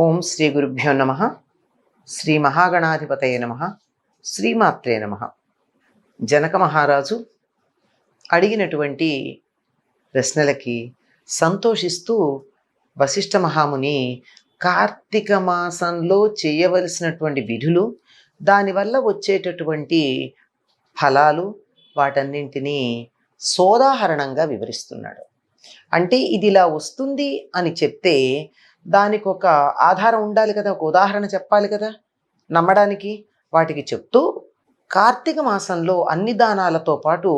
ఓం శ్రీ గురుభ్యో నమ. శ్రీ మహాగణాధిపతయ నమ. శ్రీమాత్రే నమ. జనక మహారాజు అడిగినటువంటి ప్రశ్నలకి సంతోషిస్తూ వశిష్ఠ మహాముని కార్తీక మాసంలో చేయవలసినటువంటి విధులు, దానివల్ల వచ్చేటటువంటి ఫలాలు, వాటన్నింటినీ సోదాహరణంగా వివరిస్తున్నాడు. అంటే ఇది ఇలా వస్తుంది అని చెప్తే దానికి ఒక ఆధారం ఉండాలి కదా, ఒక ఉదాహరణ చెప్పాలి కదా నమ్మడానికి. వాటికి చెప్తూ కార్తీక మాసంలో అన్ని దానాలతో పాటు,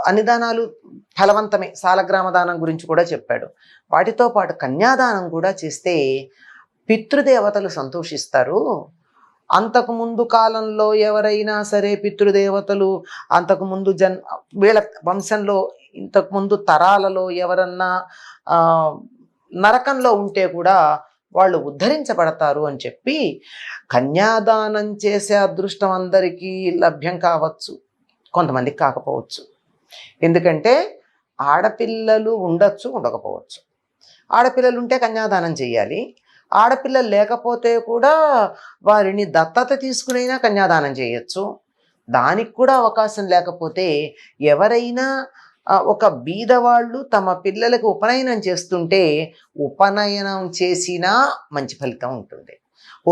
అన్ని దానాలు ఫలవంతమే, సాలగ్రామ దానం గురించి కూడా చెప్పాడు. వాటితో పాటు కన్యాదానం కూడా చేస్తే పితృదేవతలు సంతోషిస్తారు. అంతకుముందు కాలంలో ఎవరైనా సరే పితృదేవతలు అంతకుముందు వీళ్ళ వంశంలో ఇంతకుముందు తరాలలో ఎవరన్నా నరకంలో ఉంటే కూడా వాళ్ళు ఉద్ధరించబడతారు అని చెప్పి కన్యాదానం చేసే అదృష్టం అందరికీ లభ్యం కావచ్చు, కొంతమందికి కాకపోవచ్చు. ఎందుకంటే ఆడపిల్లలు ఉండొచ్చు, ఉండకపోవచ్చు. ఆడపిల్లలు ఉంటే కన్యాదానం చేయాలి. ఆడపిల్లలు లేకపోతే కూడా వారిని దత్తత తీసుకునైనా కన్యాదానం చేయొచ్చు. దానికి కూడా అవకాశం లేకపోతే ఎవరైనా ఒక బీదవాళ్ళు తమ పిల్లలకు ఉపనయనం చేస్తుంటే ఉపనయనం చేసినా మంచి ఫలితం ఉంటుంది.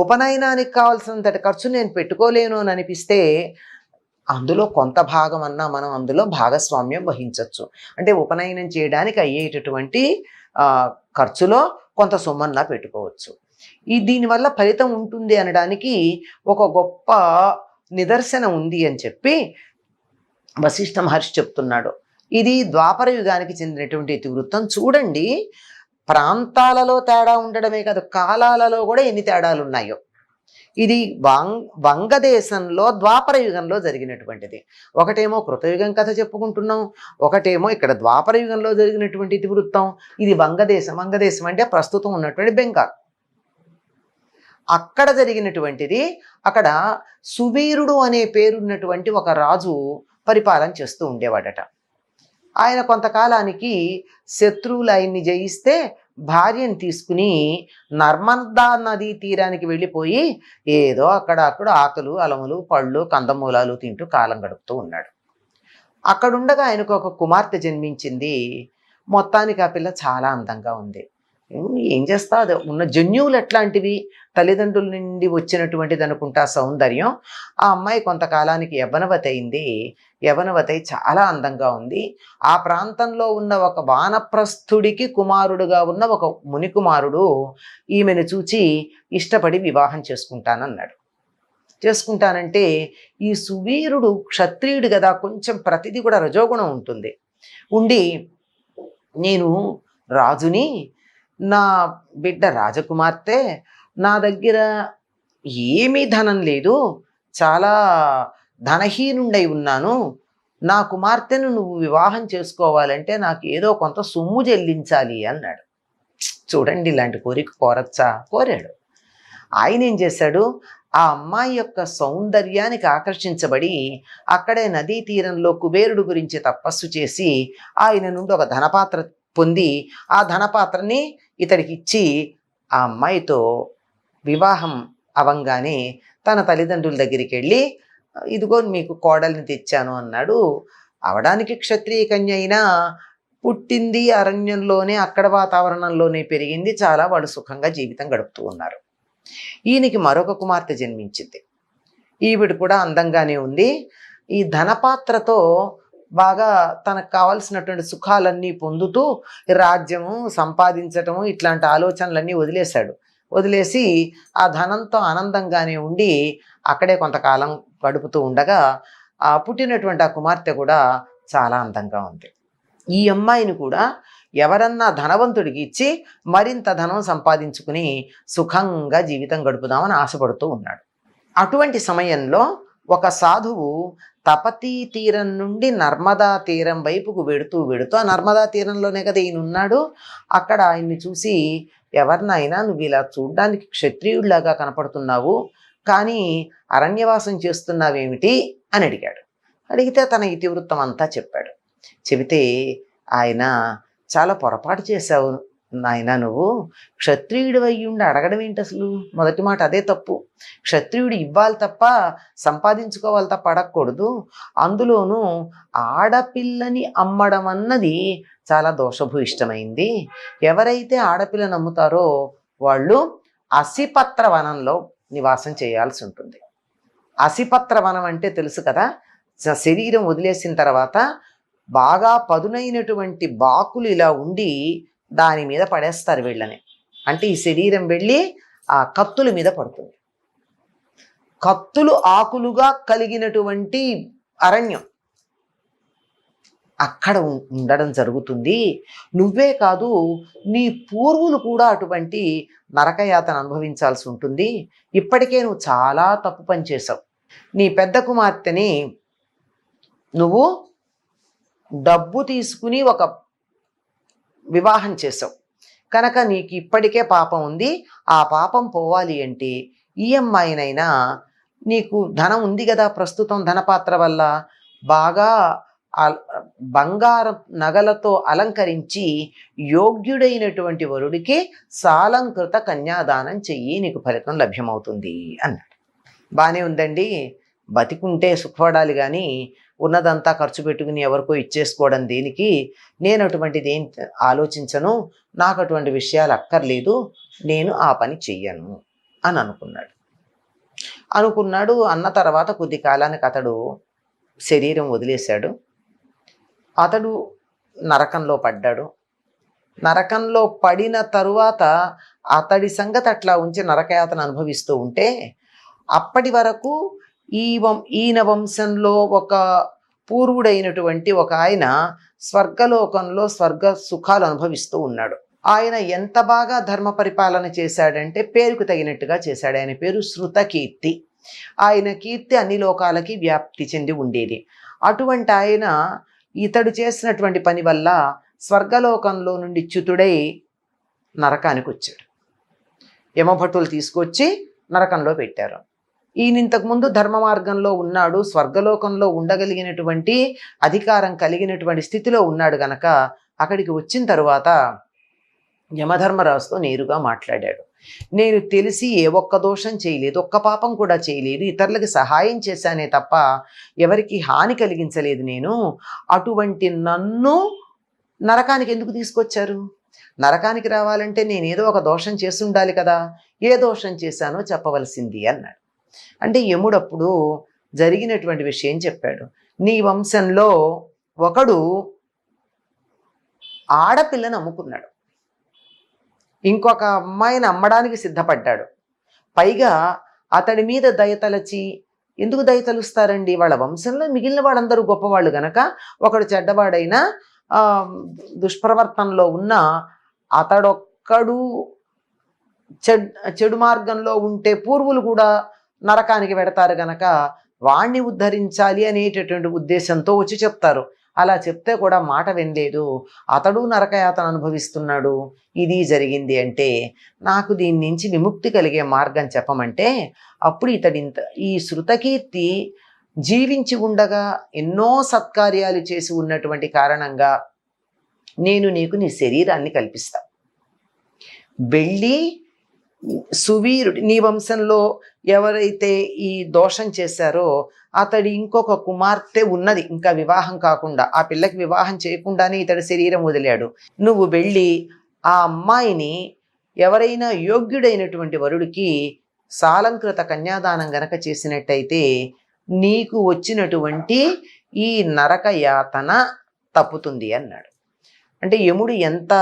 ఉపనయనానికి కావాల్సినంతటి ఖర్చు నేను పెట్టుకోలేను అని అనిపిస్తే అందులో కొంత భాగం అన్నా మనం అందులో భాగస్వామ్యం వహించవచ్చు. అంటే ఉపనయనం చేయడానికి అయ్యేటటువంటి ఖర్చులో కొంత సొమ్మన్నా పెట్టుకోవచ్చు. దీనివల్ల ఫలితం ఉంటుంది అనడానికి ఒక గొప్ప నిదర్శనం ఉంది అని చెప్పి వశిష్ఠ మహర్షి చెప్తున్నాడు. ఇది ద్వాపర యుగానికి చెందినటువంటి ఇతివృత్తం. చూడండి, ప్రాంతాలలో తేడా ఉండడమే కాదు, కాలాలలో కూడా ఎన్ని తేడాలు ఉన్నాయో. ఇది వంగదేశంలో ద్వాపర యుగంలో జరిగినటువంటిది. ఒకటేమో కృతయుగం కథ చెప్పుకుంటున్నాం, ఒకటేమో ఇక్కడ ద్వాపర యుగంలో జరిగినటువంటి ఇతివృత్తం. ఇది వంగదేశం. వంగదేశం అంటే ప్రస్తుతం ఉన్నటువంటి బెంగాల్. అక్కడ జరిగినటువంటిది. అక్కడ సువీరుడు అనే పేరున్నటువంటి ఒక రాజు పరిపాలన చేస్తూ ఉండేవాడట. ఆయన కొంతకాలానికి శత్రువులు ఆయన్ని జయిస్తే భార్యను తీసుకుని నర్మదా నదీ తీరానికి వెళ్ళిపోయి ఏదో అక్కడ ఆకులు, అలములు, పళ్ళు, కందమూలాలు తింటూ కాలం గడుపుతూ ఉన్నాడు. అక్కడుండగా ఆయనకు ఒక కుమార్తె జన్మించింది. మొత్తానికి ఆ పిల్ల చాలా అందంగా ఉంది. ఏం చేస్తా, అది ఉన్న జన్యువులు ఎట్లాంటివి, తల్లిదండ్రుల నుండి వచ్చినటువంటిది అనుకుంటా సౌందర్యం. ఆ అమ్మాయి కొంతకాలానికి యవ్వనవతి అయింది. యవ్వనవతి చాలా అందంగా ఉంది. ఆ ప్రాంతంలో ఉన్న ఒక వానప్రస్థుడికి కుమారుడుగా ఉన్న ఒక మునికుమారుడు ఈమెను చూచి ఇష్టపడి వివాహం చేసుకుంటానన్నాడు. చేసుకుంటానంటే ఈ సువీరుడు క్షత్రియుడు కదా, కొంచెం ప్రతిదీ కూడా రజోగుణం ఉంటుంది. ఉండి నేను రాజుని, నా బిడ్డ రాజకుమార్తె, నా దగ్గర ఏమీ ధనం లేదు, చాలా ధనహీనుండై ఉన్నాను, నా కుమార్తెను నువ్వు వివాహం చేసుకోవాలంటే నాకు ఏదో కొంత సొమ్ము చెల్లించాలి అన్నాడు. చూడండి, ఇలాంటి కోరిక కోరచ్చా? కోరాడు. ఆయన ఏం చేశాడు, ఆ అమ్మాయి యొక్క సౌందర్యానికి ఆకర్షించబడి అక్కడే నదీ తీరంలో కుబేరుడు గురించి తపస్సు చేసి ఆయన నుండి ఒక ధనపాత్ర పొంది ఆ ధనపాత్రని ఇతడికి ఇచ్చి ఆ అమ్మాయితో వివాహం అవంగానే తన తల్లిదండ్రుల దగ్గరికి వెళ్ళి ఇదిగో మీకు కోడల్ని తెచ్చాను అన్నాడు. అవడానికి క్షత్రియ కన్య అయినా పుట్టింది అరణ్యంలోనే, అక్కడ వాతావరణంలోనే పెరిగింది. చాలా వాళ్ళు సుఖంగా జీవితం గడుపుతూ ఉన్నారు. ఈయనకి మరొక కుమార్తె జన్మించింది. ఈవిడ కూడా అందంగానే ఉంది. ఈ ధనపాత్రతో బాగా తనకు కావాల్సినటువంటి సుఖాలన్నీ పొందుతూ రాజ్యము సంపాదించటము ఇట్లాంటి ఆలోచనలన్నీ వదిలేసి ఆ ధనంతో ఆనందంగానే ఉండి అక్కడే కొంతకాలం గడుపుతూ ఉండగా ఆ పుట్టినటువంటి ఆ కుమార్తె కూడా చాలా అందంగా ఉంది. ఈ అమ్మాయిని కూడా ఎవరన్నా ధనవంతుడికి ఇచ్చి మరింత ధనం సంపాదించుకుని సుఖంగా జీవితం గడుపుదామని ఆశపడుతూ ఉన్నాడు. అటువంటి సమయంలో ఒక సాధువు తపతీ తీరం నుండి నర్మదా తీరం వైపుకు వెడుతూ ఆ నర్మదా తీరంలోనే కదా ఈయన ఉన్నాడు. అక్కడ ఆయన్ని చూసి, ఎవరినైనా నువ్వు ఇలా చూడ్డానికి క్షత్రియుడిలాగా కనపడుతున్నావు, కానీ అరణ్యవాసం చేస్తున్నావేమిటి అని అడిగాడు. అడిగితే తన ఇతివృత్తం అంతా చెప్పాడు. చెబితే ఆయన చాలా పొరపాటు చేశావు నాయనా నువ్వు క్షత్రియుడు అయ్యుండి అడగడం ఏంటి అసలు? మొదటి మాట అదే తప్పు. క్షత్రియుడు ఇవ్వాలి తప్ప సంపాదించుకోవాలి తప్ప అడగకూడదు. అందులోనూ ఆడపిల్లని అమ్మడం అన్నది చాలా దోషభూయిష్టమైంది. ఎవరైతే ఆడపిల్లని అమ్ముతారో వాళ్ళు అసిపత్ర వనంలో నివాసం చేయాల్సి ఉంటుంది. అసిపత్ర వనం అంటే తెలుసు కదా, శరీరం వదిలేసిన తర్వాత బాగా పదునైనటువంటి బాకులు ఇలా ఉండి దాని మీద పడేస్తారు వీళ్ళని. అంటే ఈ శరీరం వెళ్ళి ఆ కత్తుల మీద పడుతుంది. కత్తులు ఆకులుగా కలిగినటువంటి అరణ్యం అక్కడ ఉండడం జరుగుతుంది. నువ్వే కాదు, నీ పూర్వులు కూడా అటువంటి నరకయాతన అనుభవించాల్సి ఉంటుంది. ఇప్పటికే నువ్వు చాలా తప్పు పని చేసావు. నీ పెద్ద కుమార్తెని నువ్వు డబ్బు తీసుకుని ఒక వివాహం చేసావు కనుక నీకు ఇప్పటికే పాపం ఉంది. ఆ పాపం పోవాలి అంటే ఈ అమ్మాయినైనా, నీకు ధనం ఉంది కదా ప్రస్తుతం, ధనపాత్ర వల్ల బాగా బంగారం నగలతో అలంకరించి యోగ్యుడైనటువంటి వరుడికి సాలంకృత కన్యాదానం చెయ్యి, నీకు ఫలితం లభ్యమవుతుంది అన్నాడు. బాగానే ఉందండి, బతికుంటే సుఖపడాలి కానీ ఉన్నదంతా ఖర్చు పెట్టుకుని ఎవరికో ఇచ్చేసుకోవడం దేనికి? నేను అటువంటిది ఏం ఆలోచించను, నాకు అటువంటి విషయాలు అక్కర్లేదు, నేను ఆ పని చెయ్యను అని అనుకున్నాడు. అన్న తర్వాత కొద్ది కాలానికి అతడు శరీరం వదిలేశాడు. అతడు నరకంలో పడ్డాడు. నరకంలో పడిన తరువాత అతడి సంగతి అట్లా ఉంచి నరకయాతన అనుభవిస్తూ ఉంటే, అప్పటి వరకు ఈయన వంశంలో ఒక పూర్వుడైనటువంటి ఒక ఆయన స్వర్గలోకంలో స్వర్గ సుఖాలు అనుభవిస్తూ ఉన్నాడు. ఆయన ఎంత బాగా ధర్మ పరిపాలన చేశాడంటే పేరుకు తగినట్టుగా చేశాడు. ఆయన పేరు శృతకీర్తి. ఆయన కీర్తి అన్ని లోకాలకి వ్యాప్తి చెంది ఉండేది. అటువంటి ఆయన ఇతడు చేసినటువంటి పని వల్ల స్వర్గలోకంలో నుండి చ్యుతుడై నరకానికి వచ్చాడు. యమభటులు తీసుకొచ్చి నరకంలో పెట్టారు. ఈయన ఇంతకుముందు ధర్మ మార్గంలో ఉన్నాడు, స్వర్గలోకంలో ఉండగలిగినటువంటి అధికారం కలిగినటువంటి స్థితిలో ఉన్నాడు గనక అక్కడికి వచ్చిన తరువాత యమధర్మరాజుతో నేరుగా మాట్లాడాడు. నేను తెలిసి ఏ ఒక్క దోషం చేయలేదు, ఒక్క పాపం కూడా చేయలేదు, ఇతరులకి సహాయం చేశానే తప్ప ఎవరికి హాని కలిగించలేదు. నేను అటువంటి నన్ను నరకానికి ఎందుకు తీసుకొచ్చారు? నరకానికి రావాలంటే నేనేదో ఒక దోషం చేసి ఉండాలి కదా, ఏ దోషం చేశానో చెప్పవలసింది అన్నాడు. అంటే యముడప్పుడు జరిగినటువంటి విషయం చెప్పాడు. నీ వంశంలో ఒకడు ఆడపిల్లని అమ్ముకున్నాడు, ఇంకొక అమ్మాయిని అమ్మడానికి సిద్ధపడ్డాడు. పైగా అతడి మీద దయతలచి, ఎందుకు దయతలుస్తారండి? వాళ్ళ వంశంలో మిగిలిన వాళ్ళందరూ గొప్పవాళ్ళు గనక ఒకడు చెడ్డవాడైనా దుష్ప్రవర్తనలో ఉన్న అతడొక్కడు చెడు మార్గంలో ఉంటే పూర్వులు కూడా నరకానికి వెడతారు గనక వాణ్ణి ఉద్ధరించాలి అనేటటువంటి ఉద్దేశంతో వచ్చి చెప్తారు. అలా చెప్తే కూడా మాట వినలేదు, అతడు నరకయాతన అనుభవిస్తున్నాడు. ఇది జరిగింది అంటే నాకు దీని నుంచి విముక్తి కలిగే మార్గం చెప్పమంటే అప్పుడు ఈ శృతకీర్తి జీవించి ఉండగా ఎన్నో సత్కార్యాలు చేసి ఉన్నటువంటి కారణంగా నేను నీకు నీ శరీరాన్ని కల్పిస్తా. వెళ్ళి సువీరుడి, నీ వంశంలో ఎవరైతే ఈ దోషం చేశారో అతడి ఇంకొక కుమార్తె ఉన్నది, ఇంకా వివాహం కాకుండా, ఆ పిల్లకి వివాహం చేయకుండానే ఇతడి శరీరం వదిలాడు. నువ్వు వెళ్ళి ఆ అమ్మాయిని ఎవరైనా యోగ్యుడైనటువంటి వరుడికి సాలంకృత కన్యాదానం గనక చేసినట్టయితే నీకు వచ్చినటువంటి ఈ నరక యాతన తప్పుతుంది అన్నాడు. అంటే యముడు ఎంత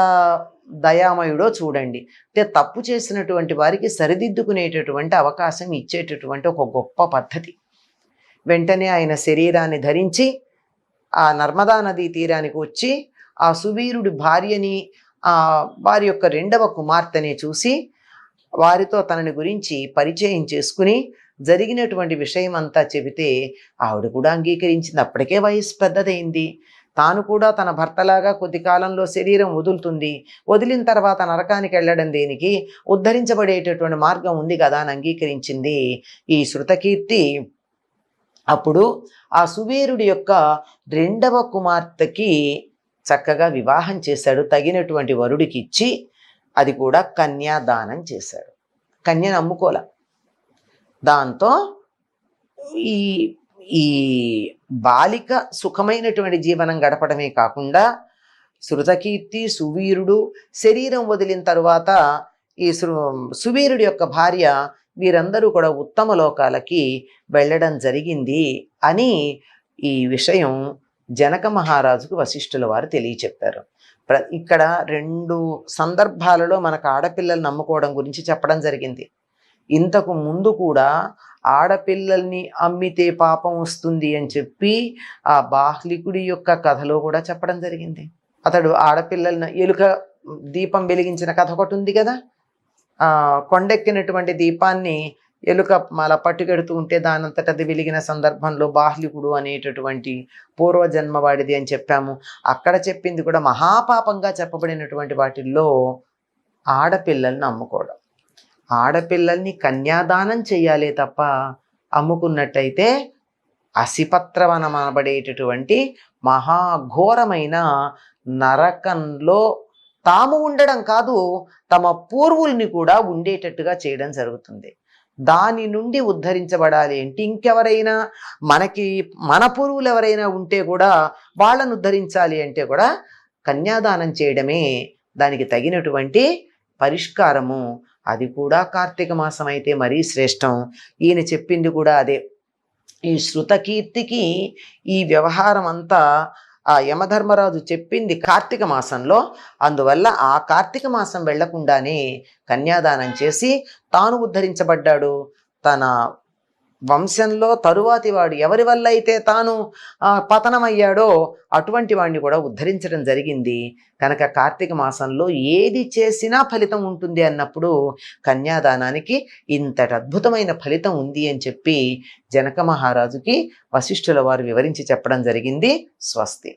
దయామయుడో చూడండి. అంటే తప్పు చేసినటువంటి వారికి సరిదిద్దుకునేటటువంటి అవకాశం ఇచ్చేటటువంటి ఒక గొప్ప పద్ధతి. వెంటనే ఆయన శరీరాన్ని ధరించి ఆ నర్మదా నదీ తీరానికి వచ్చి ఆ సువీరుడి భార్యని, వారి యొక్క రెండవ కుమార్తెని చూసి వారితో తనని గురించి పరిచయం చేసుకుని జరిగినటువంటి విషయం అంతా చెబితే ఆవిడ కూడా అంగీకరించింది. అప్పటికే వయసు పెద్దదైంది, తాను కూడా తన భర్తలాగా కొద్ది కాలంలో శరీరం వదులుతుంది, వదిలిన తర్వాత నరకానికి వెళ్ళడం దేనికి, ఉద్ధరించబడేటటువంటి మార్గం ఉంది కదా అని అంగీకరించింది ఈ శృతకీర్తి. అప్పుడు ఆ సువీరుడి యొక్క రెండవ కుమార్తెకి చక్కగా వివాహం చేశాడు, తగినటువంటి వరుడికి ఇచ్చి అది కూడా కన్యాదానం చేశాడు. కన్యను అమ్ముకోల. దాంతో ఈ ఈ బాలిక సుఖమైనటువంటి జీవనం గడపడమే కాకుండా శృతకీర్తి, సువీరుడు శరీరం వదిలిన తరువాత ఈ సువీరుడి యొక్క భార్య వీరందరూ కూడా ఉత్తమ లోకాలకి వెళ్ళడం జరిగింది అని ఈ విషయం జనక మహారాజుకు వశిష్ఠుల వారు తెలియచెప్పారు. ఇక్కడ 2 సందర్భాలలో మనకు ఆడపిల్లల్ని నమ్ముకోవడం గురించి చెప్పడం జరిగింది. ఇంతకు ముందు కూడా ఆడపిల్లల్ని అమ్మితే పాపం వస్తుంది అని చెప్పి ఆ బాహ్లికుడి యొక్క కథలో కూడా చెప్పడం జరిగింది. అతడు ఆడపిల్లలను ఎలుక దీపం వెలిగించిన కథ ఒకటి ఉంది కదా. కొండెక్కినటువంటి దీపాన్ని ఎలుక అలా పట్టుకెడుతూ ఉంటే దానంతట అది వెలిగిన సందర్భంలో బాహ్లికుడు అనేటటువంటి పూర్వజన్మ వాడిది అని చెప్పాము. అక్కడ చెప్పింది కూడా మహాపాపంగా చెప్పబడినటువంటి వాటిల్లో ఆడపిల్లల్ని అమ్ముకోవడం. ఆడపిల్లల్ని కన్యాదానం చెయ్యాలే తప్ప అమ్ముకున్నట్టయితే అసిపత్రవనం అనబడేటటువంటి మహాఘోరమైన నరకంలో తాము ఉండడం కాదు, తమ పూర్వుల్ని కూడా ఉండేటట్టుగా చేయడం జరుగుతుంది. దాని నుండి ఉద్ధరించబడాలి అంటే ఇంకెవరైనా మన పూర్వులు ఎవరైనా ఉంటే కూడా వాళ్ళను ఉద్ధరించాలి అంటే కూడా కన్యాదానం చేయడమే దానికి తగినటువంటి పరిష్కారము. అది కూడా కార్తీక మాసం అయితే మరీ శ్రేష్టం. ఈయన చెప్పింది కూడా అదే. ఈ శృతకీర్తికి ఈ వ్యవహారం అంతా ఆ యమధర్మరాజు చెప్పింది కార్తీక మాసంలో. అందువల్ల ఆ కార్తీక మాసం వెళ్లకుండానే కన్యాదానం చేసి తాను ఉద్ధరించబడ్డాడు. తన వంశంలో తరువాతి వాడు ఎవరి వల్ల అయితే తాను పతనమయ్యాడో అటువంటి వాడిని కూడా ఉద్ధరించడం జరిగింది. కనుక కార్తీక మాసంలో ఏది చేసినా ఫలితం ఉంటుంది అన్నప్పుడు కన్యాదానానికి ఇంతటి అద్భుతమైన ఫలితం ఉంది అని చెప్పి జనక మహారాజుకి వశిష్ఠుల వారు వివరించి చెప్పడం జరిగింది. స్వస్తి.